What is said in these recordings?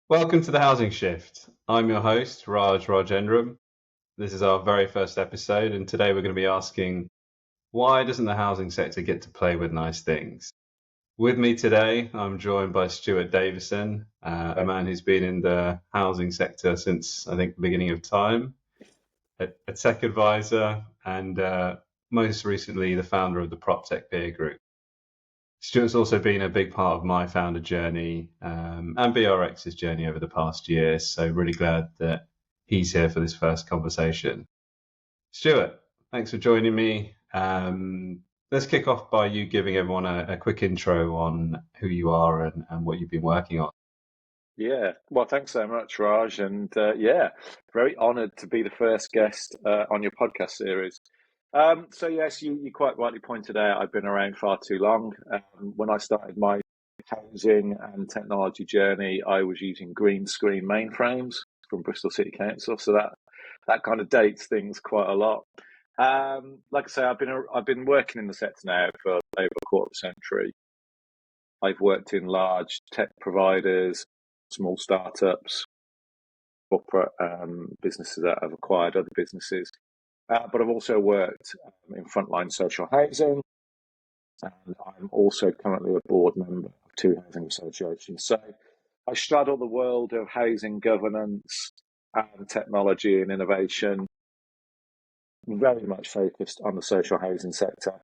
Welcome to the Housing Shift. I'm your host, Raj Rajendram. This is our very first episode, and today we're going to be asking, why doesn't the housing sector get to play with nice things? With me today, I'm joined by Stewart Davison, a man who's been in the housing sector since, I think, the beginning of time, a tech advisor, and most recently the founder of the PropTech peer group. Stuart's also been a big part of my founder journey and BRX's journey over the past year. So really glad that he's here for this first conversation. Stuart, thanks for joining me. Let's kick off by you giving everyone a quick intro on who you are and what you've been working on. Yeah, well, thanks so much, Raj. And very honoured to be the first guest on your podcast series. So, yes, you quite rightly pointed out I've been around far too long. When I started my housing and technology journey, I was using green screen mainframes from Bristol City Council. So that kind of dates things quite a lot. Like I say, I've been working in the sector now for over a quarter of a century. I've worked in large tech providers, small startups, corporate businesses that have acquired other businesses. But I've also worked in frontline social housing, and I'm also currently a board member of two housing associations. So I straddle the world of housing governance and technology and innovation, very much focused on the social housing sector.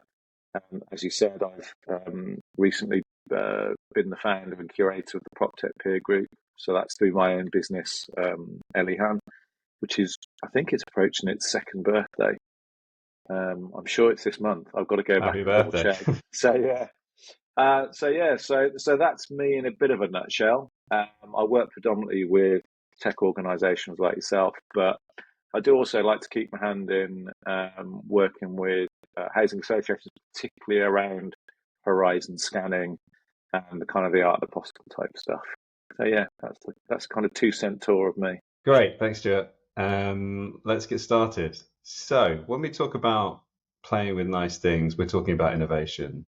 As you said, I've recently been the founder and curator of the PropTech peer group. So that's through my own business, Elihan, which is, I think it's approaching its second birthday. I'm sure it's this month. I've got to go back Happy and double birthday. check. So that's me in a bit of a nutshell. I work predominantly with tech organisations like yourself, but I do also like to keep my hand in working with housing associations, particularly around horizon scanning and the kind of the art of the possible type stuff. So yeah, that's kind of 2 cent tour of me. Great, thanks, Stuart. Let's get started. So when we talk about playing with nice things, we're talking about innovation.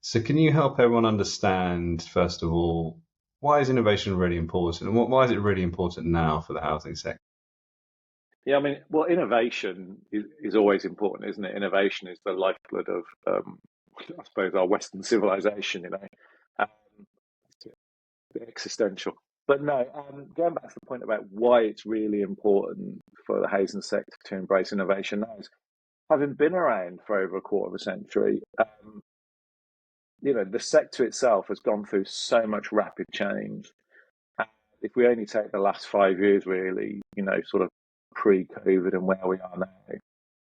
So can you help everyone understand, first of all, why is innovation really important, and why is it really important now for the housing sector? Yeah, I mean, well, innovation is always important, isn't it? Innovation is the lifeblood of, I suppose, our Western civilization. Um, existential. But no, going back to the point about why it's really important for the housing sector to embrace innovation now is, having been around for over a quarter of a century, the sector itself has gone through so much rapid change. And if we only take the last 5 years, really, sort of pre-COVID and where we are now,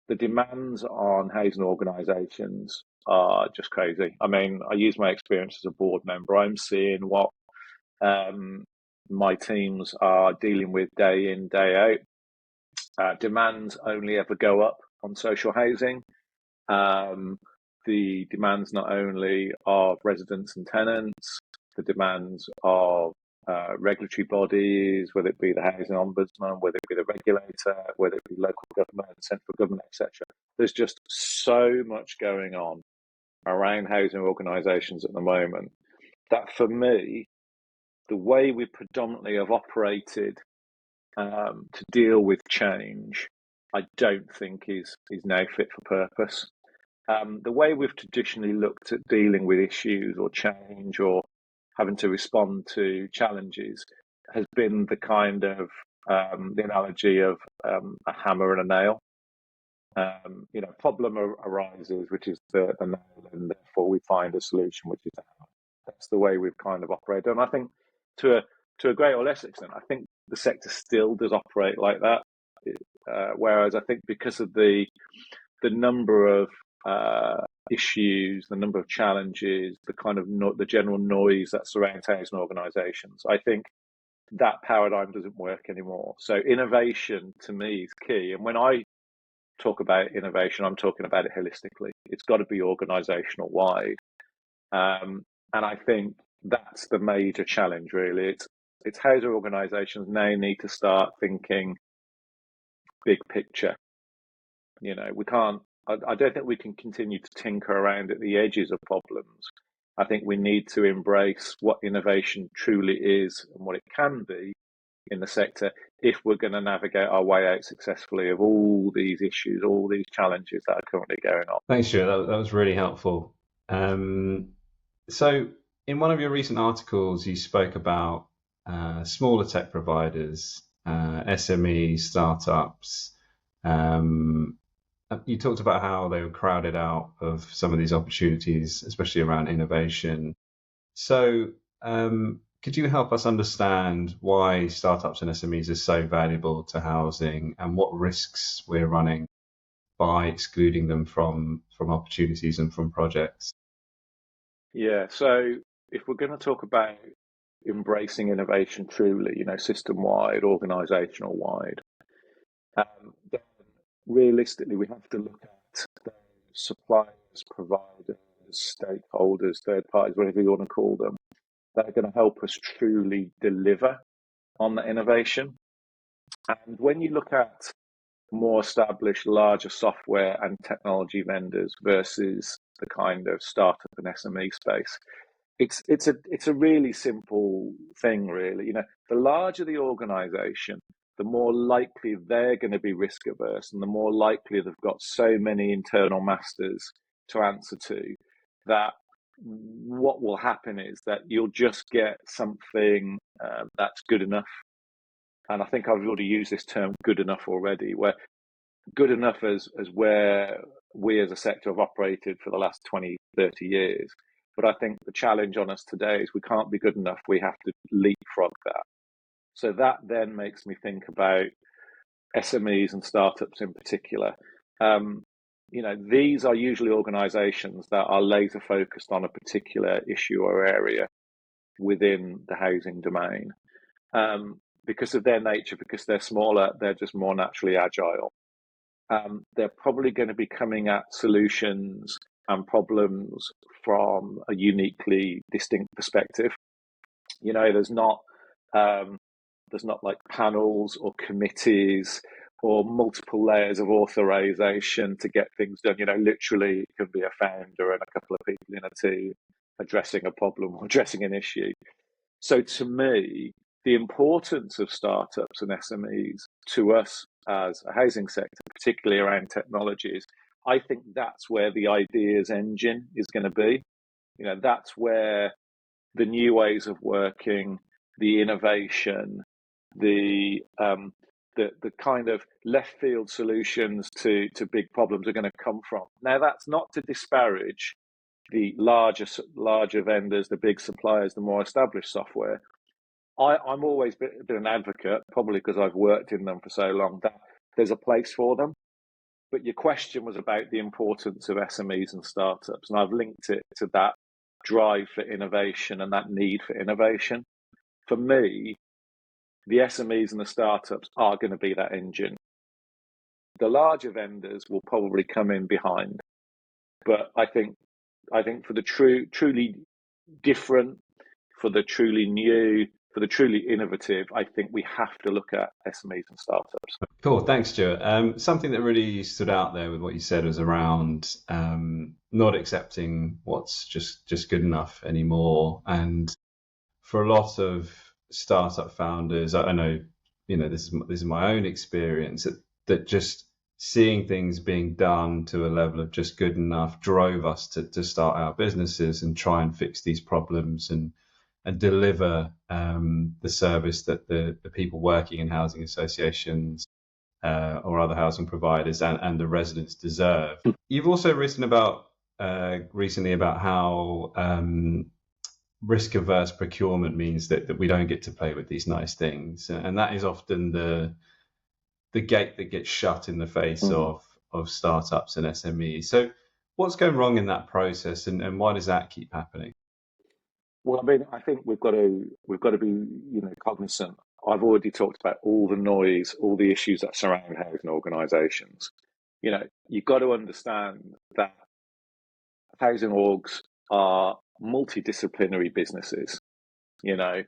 the demands on housing organisations are just crazy. I mean, I use my experience as a board member. I'm seeing what my teams are dealing with day in, day out. Demands only ever go up on social housing. The demands not only of residents and tenants, the demands of regulatory bodies, whether it be the housing ombudsman, whether it be the regulator, whether it be local government, central government, etc. There's just so much going on around housing organisations at the moment that, for me, the way we predominantly have operated to deal with change, I don't think is now fit for purpose. The way we've traditionally looked at dealing with issues or change or having to respond to challenges has been the kind of the analogy of a hammer and a nail. Problem arises, which is the nail, and therefore we find a solution, which is the hammer. That's the way we've kind of operated, and I think to a great or less extent, I think the sector still does operate like that. Whereas I think because of the number of issues, the number of challenges, the kind of the general noise that surrounds housing organisations, I think that paradigm doesn't work anymore. So innovation to me is key. And when I talk about innovation, I'm talking about it holistically. It's got to be organisational wide. And I think that's the major challenge, really. It's housing organisations now need to start thinking big picture. We can't. I don't think we can continue to tinker around at the edges of problems I think we need to embrace what innovation truly is and what it can be in the sector if we're going to navigate our way out successfully of all these issues, all these challenges that are currently going on. Thanks, Stuart. That was really helpful. So, in one of your recent articles, you spoke about smaller tech providers, SMEs, startups. You talked about how they were crowded out of some of these opportunities, especially around innovation. So, could you help us understand why startups and SMEs are so valuable to housing and what risks we're running by excluding them from opportunities and from projects? Yeah, so if we're going to talk about embracing innovation truly, system-wide, organizational-wide, then realistically we have to look at the suppliers, providers, stakeholders, third parties, whatever you want to call them, that are going to help us truly deliver on the innovation. And when you look at more established, larger software and technology vendors versus the kind of startup and SME space, it's a really simple thing, really. The larger the organization, the more likely they're going to be risk averse, and the more likely they've got so many internal masters to answer to, that what will happen is that you'll just get something that's good enough. And I think I've already used this term good enough already, where good enough as where we as a sector have operated for the last 20, 30 years. But I think the challenge on us today is we can't be good enough. We have to leapfrog that. So that then makes me think about SMEs and startups in particular. These are usually organizations that are laser focused on a particular issue or area within the housing domain. Because of their nature, because they're smaller, they're just more naturally agile. They're probably going to be coming at solutions and problems from a uniquely distinct perspective. There's not like panels or committees or multiple layers of authorization to get things done. Literally it can be a founder and a couple of people in a team addressing a problem or addressing an issue. So to me, the importance of startups and SMEs to us as a housing sector, particularly around technologies, I think that's where the ideas engine is going to be. That's where the new ways of working, the innovation, the kind of left field solutions to big problems are going to come from. Now, that's not to disparage the larger vendors, the big suppliers, the more established software. I'm always been an advocate, probably because I've worked in them for so long, that there's a place for them. But your question was about the importance of SMEs and startups, and I've linked it to that drive for innovation and that need for innovation. For me, the SMEs and the startups are going to be that engine. The larger vendors will probably come in behind, but I think for the truly different, for the truly new, for the truly innovative, I think we have to look at SMEs and startups. Cool, thanks, Stuart. Something that really stood out there with what you said was around not accepting what's just good enough anymore. And for a lot of startup founders, I know, this is my own experience, that just seeing things being done to a level of just good enough drove us to start our businesses and try and fix these problems and deliver the service that the people working in housing associations or other housing providers and the residents deserve. You've also written about recently about how risk averse procurement means that we don't get to play with these nice things, and that is often the gate that gets shut in the face of startups and SMEs. So what's going wrong in that process, and why does that keep happening? Well, I think we've got to be, cognizant. I've already talked about all the noise, all the issues that surround housing organisations. You've got to understand that housing orgs are multidisciplinary businesses. I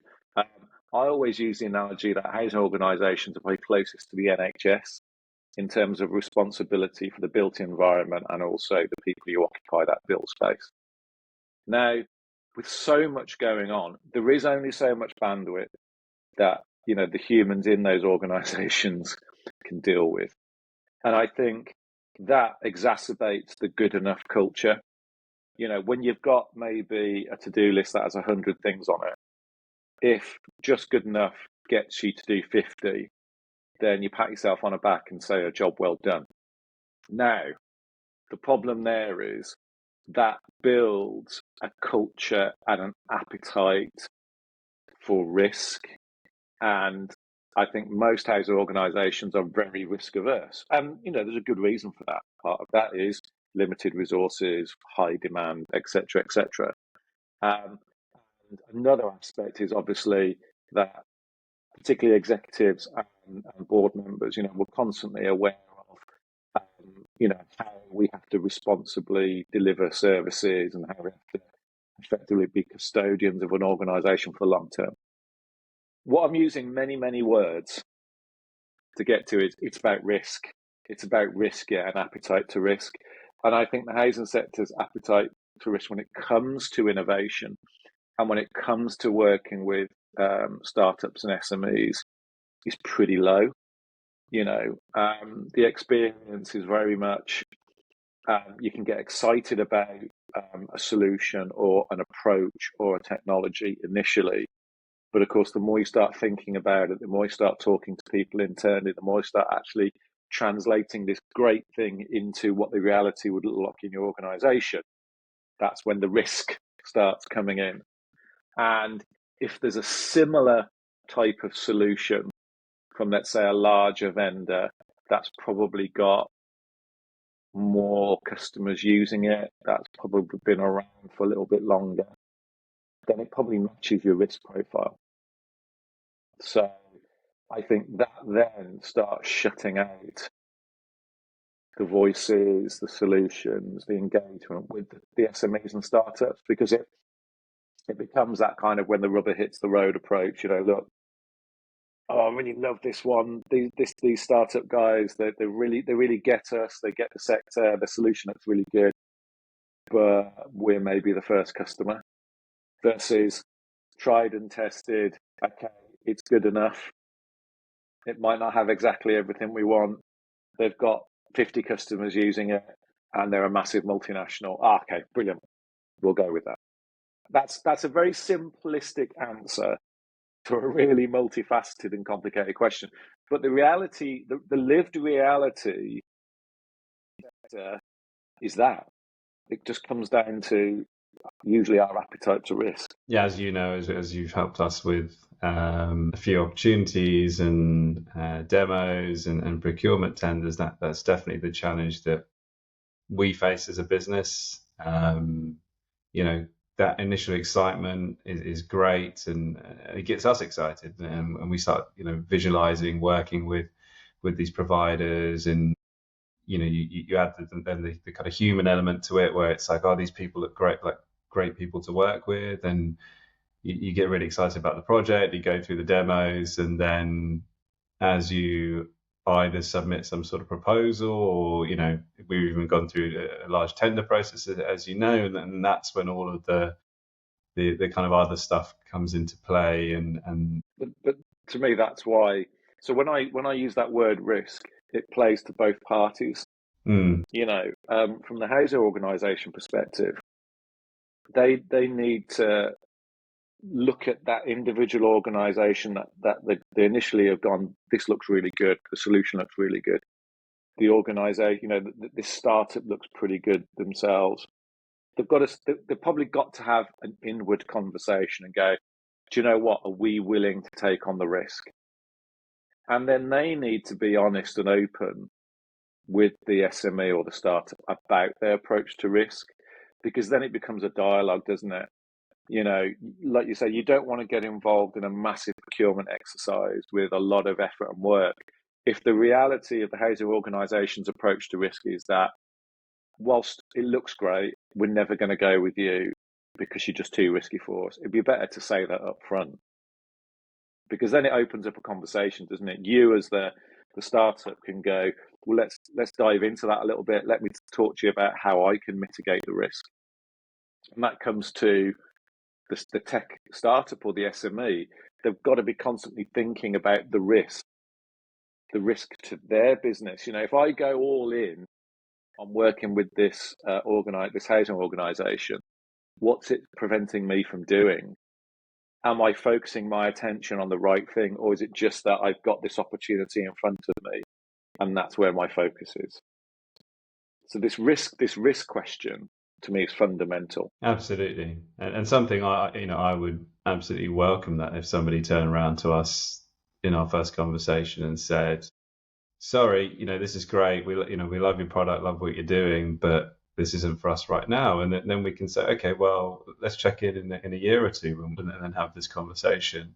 always use the analogy that housing organisations are very closest to the NHS in terms of responsibility for the built environment and also the people who occupy that built space. Now, with so much going on, there is only so much bandwidth that, the humans in those organizations can deal with. And I think that exacerbates the good enough culture. When you've got maybe a to-do list that has 100 things on it, if just good enough gets you to do 50, then you pat yourself on the back and say, a job well done. Now, the problem there is that builds a culture and an appetite for risk. And I think most housing organisations are very risk averse. And, there's a good reason for that. Part of that is limited resources, high demand, etc., etc. And another aspect is obviously that particularly executives and board members, we're constantly aware of, how we have to responsibly deliver services and how we have to effectively be custodians of an organisation for the long term. What I'm using many, many words to get to is it's about risk. It's about risk, and appetite to risk. And I think the housing sector's appetite to risk when it comes to innovation and when it comes to working with startups and SMEs is pretty low. The experience is very much you can get excited about a solution or an approach or a technology initially. But of course, the more you start thinking about it, the more you start talking to people internally, the more you start actually translating this great thing into what the reality would look like in your organization. That's when the risk starts coming in. And if there's a similar type of solution from, let's say, a larger vendor that's probably got more customers using it, that's probably been around for a little bit longer, then it probably matches your risk profile. So I think that then starts shutting out the voices, the solutions, the engagement with the SMEs and startups, because it becomes that kind of when the rubber hits the road approach. Look, I really love this one. These startup guys, they really get us. They get the sector. The solution looks really good, but we're maybe the first customer. Versus tried and tested. Okay, it's good enough. It might not have exactly everything we want. They've got 50 customers using it, and they're a massive multinational. Okay, brilliant. We'll go with that. That's a very simplistic answer to a really multifaceted and complicated question. But the reality, the lived reality is that it just comes down to usually our appetite to risk. Yeah, as you know, as you've helped us with a few opportunities and demos and procurement tenders, that's definitely the challenge that we face as a business. That initial excitement is great, and it gets us excited, and we start visualizing working with these providers, and you add the kind of human element to it, where it's like, oh, these people look great, like great people to work with, and you get really excited about the project. You go through the demos, and then as you either submit some sort of proposal, or we've even gone through a large tender process, as you know, and that's when all of the kind of other stuff comes into play. But to me, that's why. So when I use that word risk, it plays to both parties. From the housing organisation perspective, they need to look at that individual organisation that they initially have gone, this looks really good, the solution looks really good. The organisation, this startup looks pretty good themselves. They've probably got to have an inward conversation and go, do you know what? Are we willing to take on the risk? And then they need to be honest and open with the SME or the startup about their approach to risk, because then it becomes a dialogue, doesn't it? Like you say, you don't want to get involved in a massive procurement exercise with a lot of effort and work if the reality of the housing organisation's approach to risk is that whilst it looks great, we're never going to go with you because you're just too risky for us. It'd be better to say that up front, because then it opens up a conversation, doesn't it? You as the startup can go, well, let's dive into that a little bit. Let me talk to you about how I can mitigate the risk. And that comes to the tech startup or the SME, they've got to be constantly thinking about the risk to their business. If I go all in on working with this this housing organisation, what's it preventing me from doing? Am I focusing my attention on the right thing, or is it just that I've got this opportunity in front of me, and that's where my focus is? So this risk question to me is fundamental. Absolutely, and something I would absolutely welcome that if somebody turned around to us in our first conversation and said, "Sorry, this is great. We love your product, love what you're doing, but this isn't for us right now." And then we can say, "Okay, well, let's check in a year or two and then have this conversation."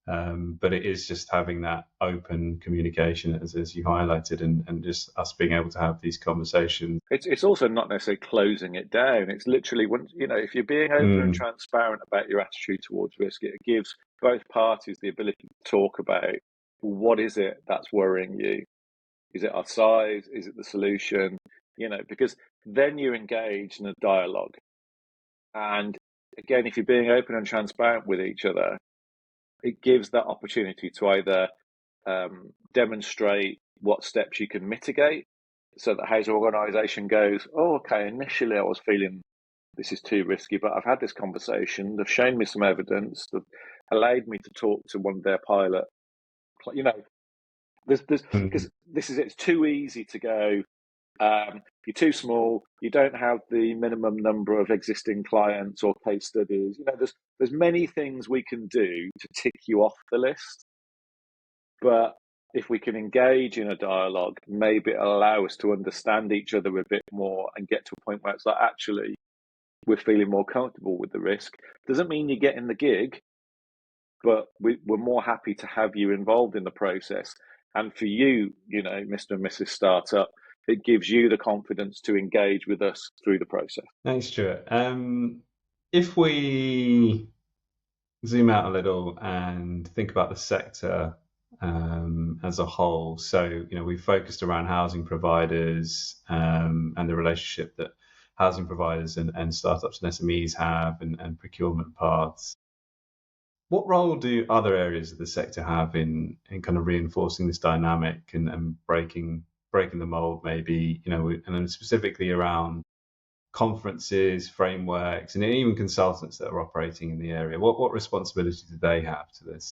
But it is just having that open communication, as you highlighted, and just us being able to have these conversations. It's also not necessarily closing it down. It's literally if you're being open and transparent about your attitude towards risk, it gives both parties the ability to talk about, well, what is it that's worrying you? Is it our size? Is it the solution? Because then you engage in a dialogue. And again, if you're being open and transparent with each other, it gives that opportunity to either demonstrate what steps you can mitigate, so that housing organisation goes, oh, okay, initially I was feeling this is too risky, but I've had this conversation, they've shown me some evidence, they've allowed me to talk to one of their pilot, because it's too easy to go, you're too small, you don't have the minimum number of existing clients or case studies. There's many things we can do to tick you off the list, but if we can engage in a dialogue, maybe it'll allow us to understand each other a bit more and get to a point where it's like, actually, we're feeling more comfortable with the risk. Doesn't mean you're getting the gig, but we're more happy to have you involved in the process. And for you, Mr. and Mrs. Startup, it gives you the confidence to engage with us through the process. Thanks, Stuart. If we zoom out a little and think about the sector as a whole, so we've focused around housing providers and the relationship that housing providers and startups and SMEs have, and procurement paths. What role do other areas of the sector have in kind of reinforcing this dynamic and breaking the mold, maybe, and then specifically around conferences, frameworks, and even consultants that are operating in the area? What responsibility do they have to this?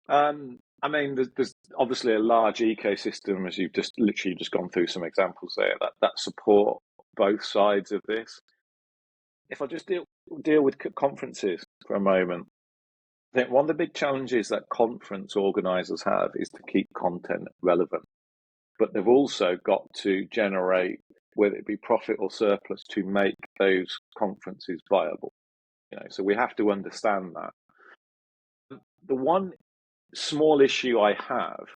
There's obviously a large ecosystem, as you've literally just gone through some examples there, that support both sides of this. If I just deal with conferences for a moment, I think one of the big challenges that conference organisers have is to keep content relevant, but they've also got to generate, whether it be profit or surplus, to make those conferences viable. So we have to understand that. The one small issue I have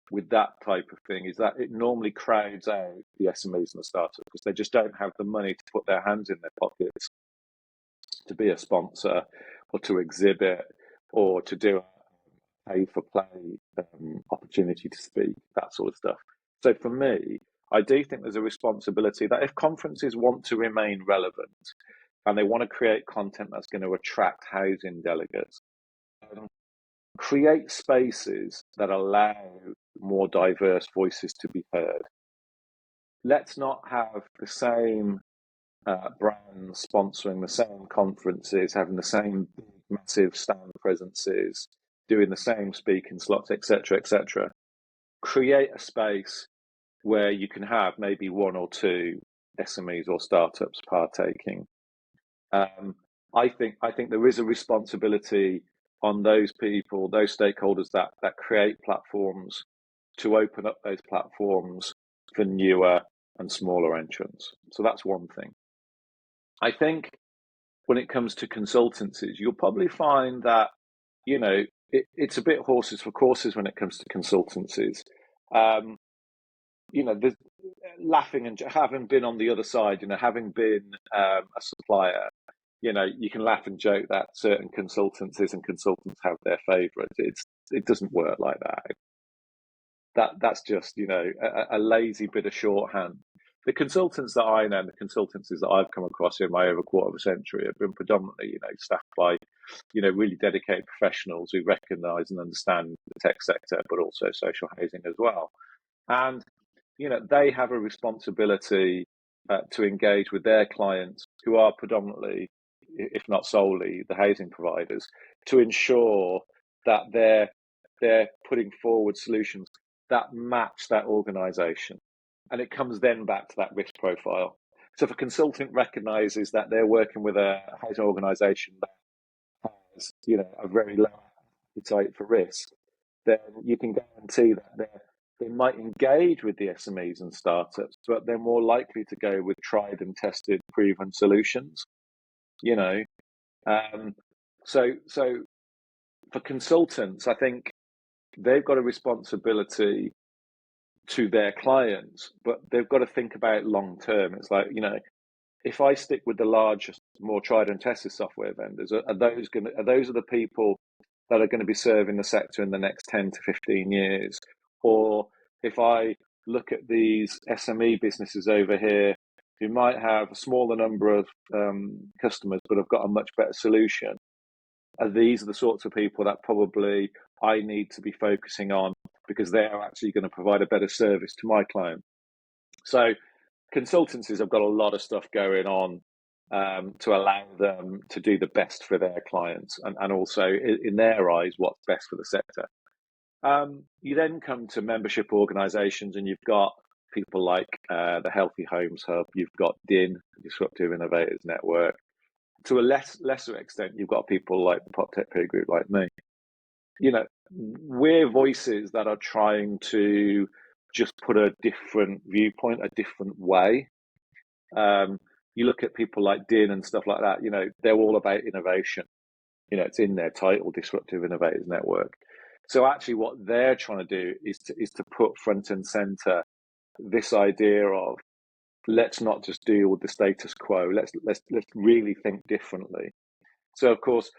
with that type of thing is that it normally crowds out the SMEs and the startups, because they just don't have the money to put their hands in their pockets to be a sponsor or to exhibit or to do a pay-for-play opportunity to speak, that sort of stuff. So for me, I do think there's a responsibility that if conferences want to remain relevant and they want to create content that's going to attract housing delegates, create spaces that allow more diverse voices to be heard. Let's not have the same brands sponsoring the same conferences, having the same big, massive stand presences, doing the same speaking slots, etc., etc. Create a space where you can have maybe one or two SMEs or startups partaking. I think there is a responsibility on those people, those stakeholders that create platforms, to open up those platforms for newer and smaller entrants. So that's one thing. I think when it comes to consultancies, you'll probably find that, it's a bit horses for courses when it comes to consultancies. There's laughing and having been on the other side, having been a supplier, you can laugh and joke that certain consultancies and consultants have their favourites. It doesn't work like that. That's just, a lazy bit of shorthand. the consultants that I know, and the consultancies that I've come across in my over quarter of a century, have been predominantly, staffed by, really dedicated professionals who recognise and understand the tech sector, but also social housing as well. And they have a responsibility to engage with their clients, who are predominantly, if not solely, the housing providers, to ensure that they're putting forward solutions that match that organisation. And it comes then back to that risk profile. So if a consultant recognises that they're working with a housing organisation that has, a very low appetite for risk, then you can guarantee that they might engage with the SMEs and startups, but they're more likely to go with tried and tested, proven solutions. So for consultants, I think they've got a responsibility to their clients, but they've got to think about long term. It's like, if I stick with the largest, more tried and tested software vendors, are those the people that are going to be serving the sector in the next 10 to 15 years? Or if I look at these SME businesses over here who might have a smaller number of customers but have got a much better solution, are these the sorts of people that probably I need to be focusing on, because they are actually going to provide a better service to my client? So consultancies have got a lot of stuff going on to allow them to do the best for their clients, and also, in their eyes, what's best for the sector. You then come to membership organisations, and you've got people like the Healthy Homes Hub, you've got DIN, Disruptive Innovators Network. To a lesser extent, you've got people like the PropTech peer group like me. We're voices that are trying to just put a different viewpoint, a different way. You look at people like DIN and stuff like that, they're all about innovation. It's in their title, Disruptive Innovators Network. So actually what they're trying to do is to put front and center this idea of, let's not just deal with the status quo. Let's really think differently. So of course,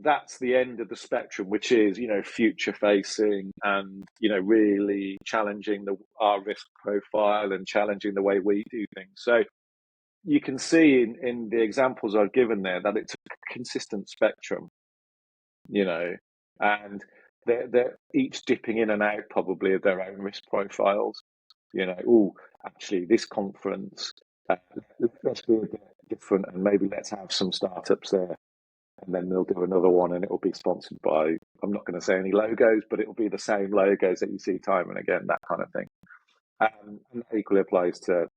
that's the end of the spectrum, which is, future facing and, really challenging our risk profile and challenging the way we do things. So you can see in the examples I've given there that it's a consistent spectrum, and they're each dipping in and out probably of their own risk profiles. Actually, this conference, let's be a bit different, and maybe let's have some startups there. And then they'll do another one, and it'll be sponsored by, I'm not going to say any logos, but it'll be the same logos that you see time and again, that kind of thing. And that equally applies to,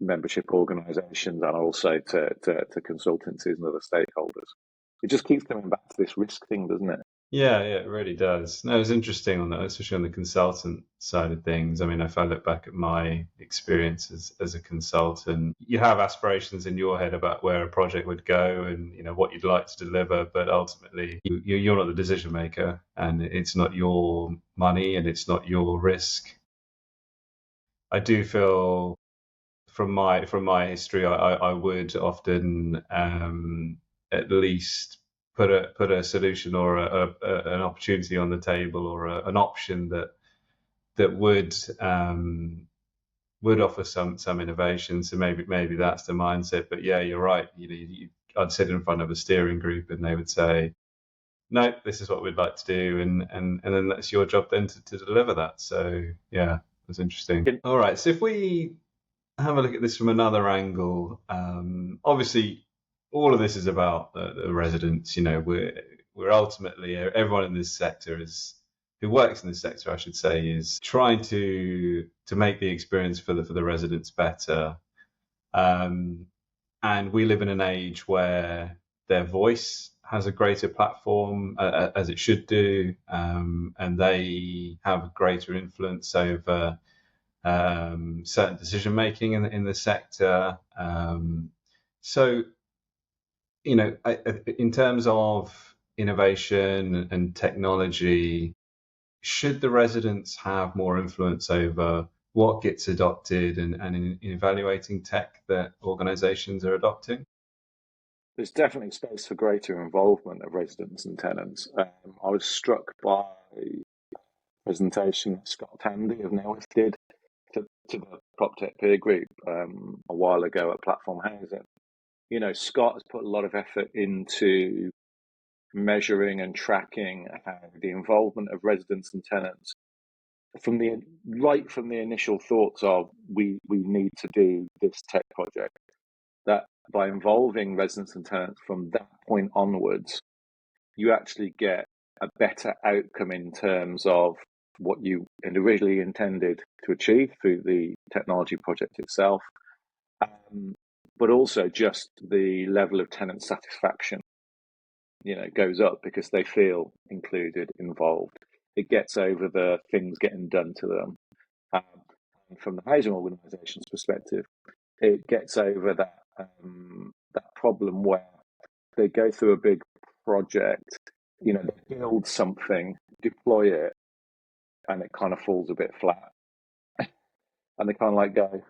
membership organisations, and also to consultancies and other stakeholders. It just keeps coming back to this risk thing, doesn't it? Yeah, it really does. No, it was interesting on that, especially on the consultant side of things. I mean, if I look back at my experience as a consultant, you have aspirations in your head about where a project would go and, what you'd like to deliver, but ultimately you're not the decision maker, and it's not your money and it's not your risk. I do feel from my history, I would often at least put a solution or an opportunity on the table, or an option that would offer some innovation. So maybe that's the mindset. But yeah, you're right. I'd sit in front of a steering group and they would say, no, this is what we'd like to do, and then that's your job then to deliver that. So yeah, it was interesting. All right, so if we have a look at this from another angle, obviously all of this is about the residents. We're ultimately, everyone in this sector who works in this sector, I should say, is trying to make the experience for the residents better. And we live in an age where their voice has a greater platform, as it should do, and they have a greater influence over certain decision making in the sector. So, in terms of innovation and technology, should the residents have more influence over what gets adopted and in evaluating tech that organisations are adopting? There's definitely space for greater involvement of residents and tenants. I was struck by a presentation that Scott Tandy of Neoth did to the PropTech peer group a while ago at Platform Housing. Scott has put a lot of effort into measuring and tracking how the involvement of residents and tenants from the initial thoughts of we need to do this tech project, that by involving residents and tenants from that point onwards, you actually get a better outcome in terms of what you originally intended to achieve through the technology project itself, but also just the level of tenant satisfaction goes up because they feel included, involved. It gets over the things getting done to them. And from the housing organisation's perspective, it gets over that problem where they go through a big project, they build something, deploy it, and it kind of falls a bit flat. And they kind of like go,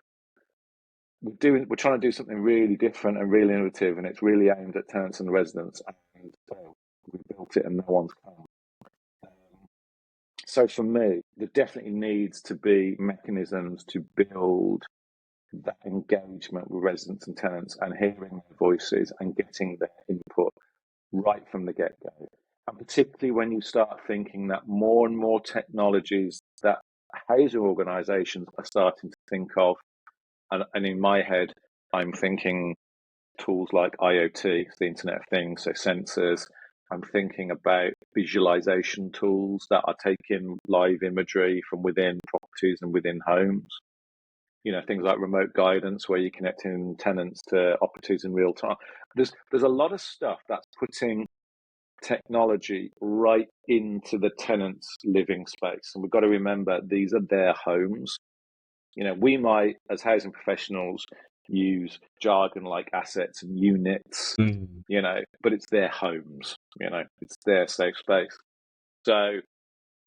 we're trying to do something really different and really innovative, and it's really aimed at tenants and residents, and we built it and no one's come. So for me, there definitely needs to be mechanisms to build that engagement with residents and tenants and hearing their voices and getting their input right from the get-go. And particularly when you start thinking that more and more technologies that housing organisations are starting to think of, and in my head, I'm thinking tools like IoT, the Internet of Things, so sensors. I'm thinking about visualization tools that are taking live imagery from within properties and within homes. Things like remote guidance where you're connecting tenants to operatives in real time. There's a lot of stuff that's putting technology right into the tenant's living space. And we've got to remember, these are their homes. We might, as housing professionals, use jargon like assets and units, but it's their homes, it's their safe space. So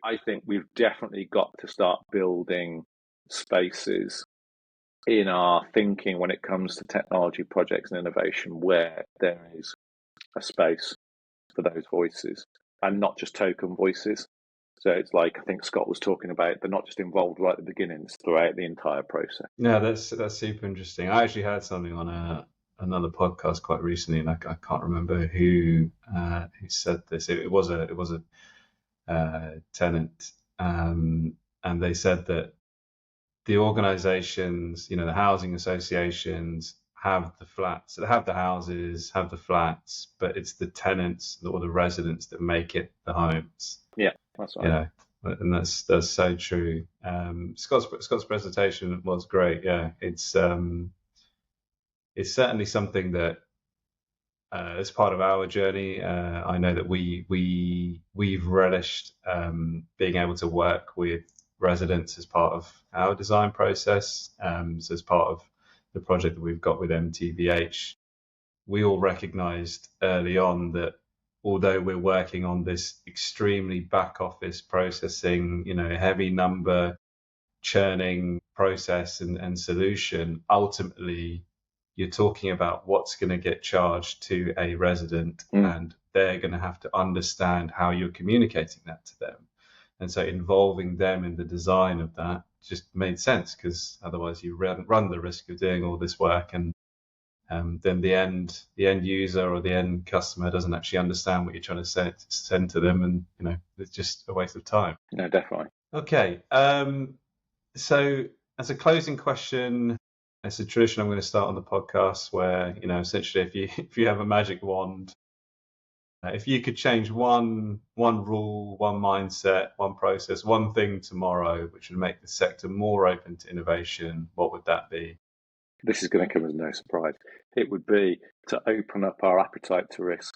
I think we've definitely got to start building spaces in our thinking when it comes to technology projects and innovation where there is a space for those voices and not just token voices. So it's like I think Scott was talking about, they're not just involved right at the beginning, it's throughout the entire process. Yeah, that's super interesting. I actually heard something on another podcast quite recently, and I can't remember who said this. It was a tenant, and they said that the organisations, the housing associations, have the flats, they have the houses, have the flats, but it's the tenants or the residents that make it the homes. Yeah, that's right. And that's so true. Scott's presentation was great. Yeah, it's certainly something that as part of our journey, I know that we've relished being able to work with residents as part of our design process. So as part of the project that we've got with MTVH, we all recognised early on that although we're working on this extremely back office processing, heavy number churning process and solution, ultimately you're talking about what's going to get charged to a resident, and they're going to have to understand how you're communicating that to them. And so involving them in the design of that just made sense, because otherwise you run the risk of doing all this work and then the end user or the end customer doesn't actually understand what you're trying to send to them, and it's just a waste of time. No, definitely. Okay, so as a closing question, it's a tradition I'm going to start on the podcast where essentially if you have a magic wand, if you could change one rule, one mindset, one process, one thing tomorrow which would make the sector more open to innovation, what would that be? This is going to come as no surprise. It would be to open up our appetite to risk.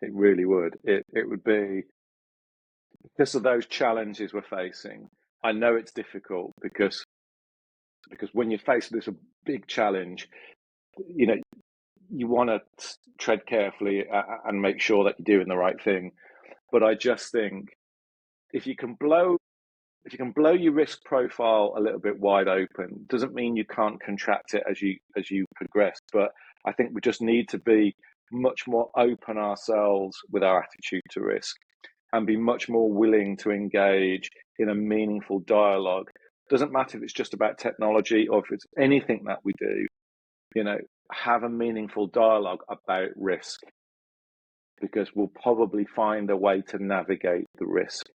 It really would. It would be because of those challenges we're facing. I know it's difficult because when you're faced with this big challenge, you want to tread carefully and make sure that you're doing the right thing. But I just think if you can blow your risk profile a little bit wide open, doesn't mean you can't contract it as you progress. But I think we just need to be much more open ourselves with our attitude to risk and be much more willing to engage in a meaningful dialogue Doesn't matter if it's just about technology or if it's anything that we do, have a meaningful dialogue about risk, because we'll probably find a way to navigate the risk.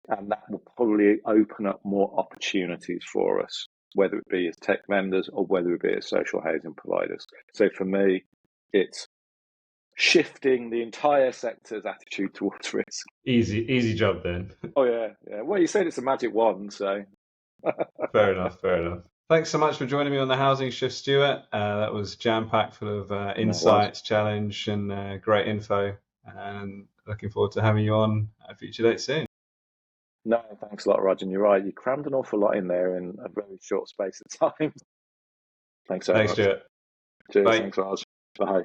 And that will probably open up more opportunities for us, whether it be as tech vendors or whether it be as social housing providers. So for me, it's shifting the entire sector's attitude towards risk. Easy job then. Oh, yeah. Well, you said it's a magic wand, so. Fair enough. Thanks so much for joining me on the Housing Shift, Stuart. That was jam-packed full of insights, challenge, and great info. And looking forward to having you on a future date soon. No, thanks a lot, Roger. And you're right. You crammed an awful lot in there in a very short space of time. Thanks so much. Stuart. Cheers. Bye. Thanks, Raj. Bye.